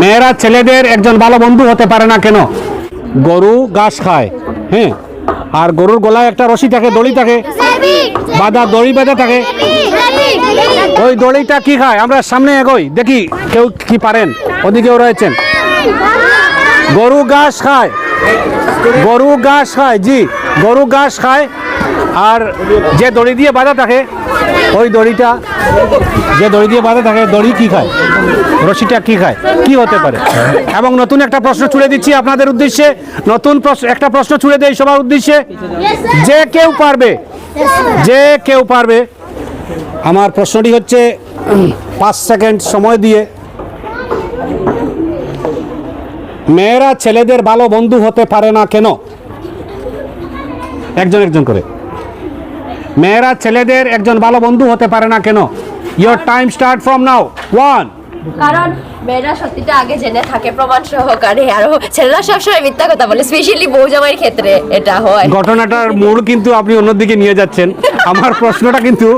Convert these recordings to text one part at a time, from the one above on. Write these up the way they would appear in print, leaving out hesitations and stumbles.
মেয়েরা ছেলেদের একজন ভালো বন্ধু হতে পারে না কেন? গরু ঘাস খায়, হ্যাঁ, আর গরুর গলায় একটা রশি থাকে, দড়ি থাকে, দড়ি বাঁধা থাকে। ওই দড়িটা কি খায়? আমরা সামনে এগোই, দেখি কেউ কি পারেন। ওদিকেও রয়েছেন। গরু ঘাস খায়, গরু ঘাস খায়, জি, গরু ঘাস খায়। আর যে দড়ি দিয়ে বাঁধা থাকে, ওই দড়িটা, যে দড়ি দিয়ে বাঁধা থাকে, দড়ি কি খায়? রশিটা কি খায়? কি হতে পারে? এবং নতুন একটা প্রশ্ন ছুড়ে দিচ্ছি আপনাদের উদ্দেশ্যে, নতুন একটা প্রশ্ন ছুড়ে দেই সবার উদ্দেশ্যে। যে কেউ পারবে, যে কেউ পারবে। আমার প্রশ্নটি হচ্ছে 5 সেকেন্ড সময় দিয়ে, মেয়েরা ছেলেদের ভালো বন্ধু হতে পারে না কেন? একজন একজন করে। মেয়েরা ছেলেদের একজন ভালো বন্ধু হতে পারে না কেন? Your time start from now. 1। কারণ মেয়েরা সত্যিটা আগে জেনে থাকে প্রমাণ সহকারে, আর ছেলেরা সবসময় মিথ্যা কথা বলে, স্পেশালি বউ জামাইয়ের ক্ষেত্রে এটা হয়। ঘটনাটার মোড় কিন্তু আপনি অন্যদিকে নিয়ে যাচ্ছেন। আমার প্রশ্নটা কিন্তু,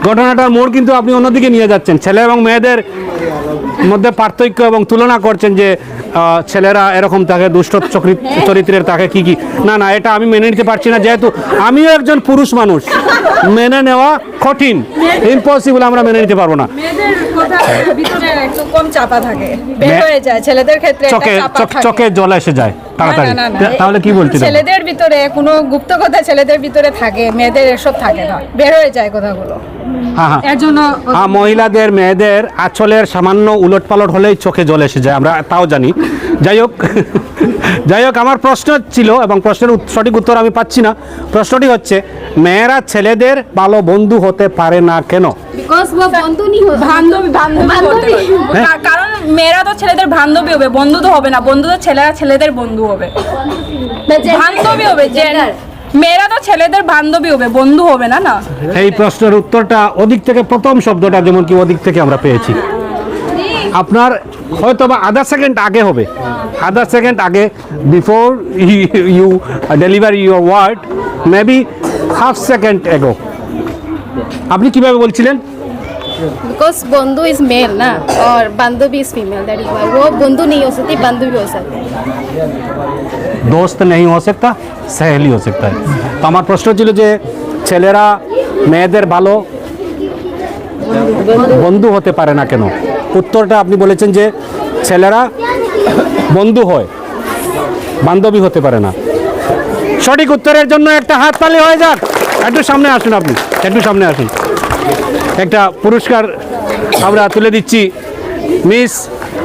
ঘটনাটার মোড় কিন্তু আপনি অন্যদিকে নিয়ে যাচ্ছেন। ছেলে এবং মেয়েদের মধ্যে পার্থক্য এবং তুলনা করছেন যে ছেলেরা এরকম থাকে, দুষ্ট চরিত্রের থাকে, কি কি না না, এটা আমি মেনে নিতে পারছি না। যেহেতু আমিও একজন পুরুষ মানুষ, মেনে নেওয়া কঠিন, ইম্পসিবল, আমরা মেনে নিতে পারবো না। মেয়েদের কথা ভিতরে একটু কম চাপা থাকে, বের হয়ে যায়। ছেলেদের ক্ষেত্রে চোখে চোখে জল এসে যায় তাড়াতাড়ি। না, না, তাহলে কি বলছিলেন? ছেলেদের ভিতরে কোনো গুপ্ত কথা ছেলেদের ভিতরে থাকে, মেয়েদের এসব থাকে না, বের হয়ে যায় কথাগুলো। হ্যাঁ হ্যাঁ, এর জন্য মহিলাদের, মেয়েদের আঁচলের সামান্য উলটপালট হলেই চোখে জল এসে যায়, আমরা তাও জানি। যাই হোক, যাই হোক, আমার প্রশ্ন ছিল এবং প্রশ্নের সঠিক উত্তর আমি পাচ্ছি না। প্রশ্নটি হচ্ছে, মেয়েরা ছেলেদের ভালো বন্ধু হতে পারে না কেন? বিকজ ও বন্ধু নি হয়, বান্ধবী বলতে পারে। কারণ মেয়েরা তো ছেলেদের বান্ধবী হবে, বন্ধু তো হবে না। বন্ধু তো ছেলেরা ছেলেদের বন্ধু হবে, বান্ধবী হবে। যে মেয়েরা তো ছেলেদের বান্ধবী হবে, বন্ধু হবে না। না, এই প্রশ্নের উত্তরটা ওদিক থেকে, প্রথম শব্দটা যেমন কি ওদিক থেকে আমরা পেয়েছি। আপনার হয়তো বা আধা সেকেন্ড আগে হবে, আধা সেকেন্ড আগে, before you deliver your word, maybe half second ago. আপনি কিভাবে বলছিলেন? बिकॉज बंधु इज मेल ना और बांधवी is female, that is why वो बंधु नहीं हो सकती, बांधवी हो सकती। दोस्त नहीं हो सकता, सहेली हो सकता है। তো আমার প্রশ্ন ছিল যে ছেলেরা মেয়েদের ভালো বন্ধু হতে পারে না কেন? উত্তরটা আপনি বলেছেন যে ছেলেরা বন্ধু হয়, বান্ধবী হতে পারে না। সঠিক উত্তরের জন্য একটা হাততালি হয়ে যাক। একটু সামনে আসুন, আপনি একটু সামনে আসুন। একটা পুরস্কার আমরা তুলে দিচ্ছি। মিস,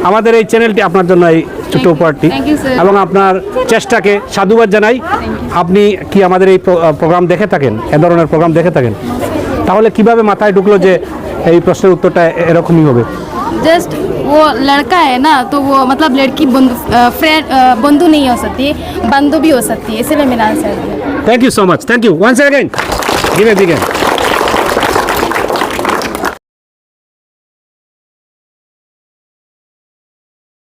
আমাদের এই চ্যানেলটি আপনার জন্য এই ছোট্ট উপহারটি, এবং আপনার চেষ্টাকে সাধুবাদ জানাই। আপনি কি আমাদের এই প্রোগ্রাম দেখে থাকেন, এ ধরনের প্রোগ্রাম দেখে থাকেন? তাহলে কিভাবে মাথায় ঢুকলো যে এই প্রশ্নের উত্তরটা এরকমই হবে? जस्ट वो लड़का है ना, तो वो मतलब लड़की बंधु फ्रेंड बंधु नहीं हो सकती, बांधवी हो सकती है, इसलिए मेरा आंसर है। Thank you so much, thank you once again, give it again।